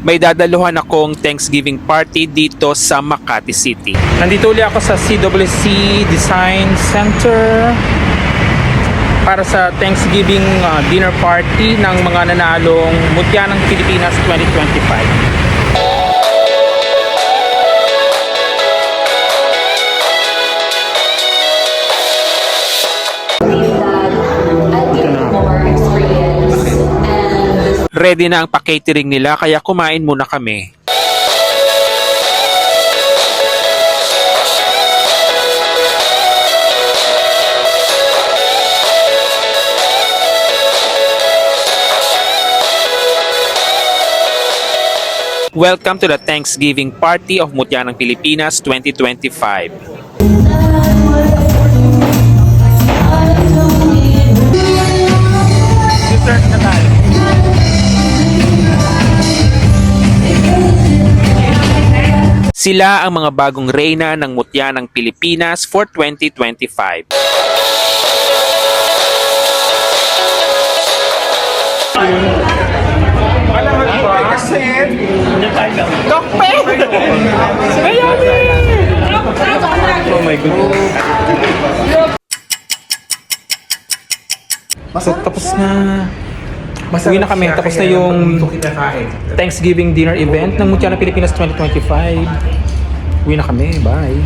May dadaluhan akong Thanksgiving party dito sa Makati City. Nandito ulit ako sa CWC Design Center para sa Thanksgiving dinner party ng mga nanalong Mutya ng Pilipinas 2025. Ready na ang pa-catering nila kaya kumain muna kami. Welcome to the Thanksgiving Party of Mutya ng Pilipinas 2025. Sila ang mga bagong reyna ng Mutya ng Pilipinas for 2025. Oh my goodness. So, tapos na. Uwi na kami. Tapos na yung Thanksgiving dinner event ng Mutya ng Pilipinas 2025. Uwi na kami. Bye.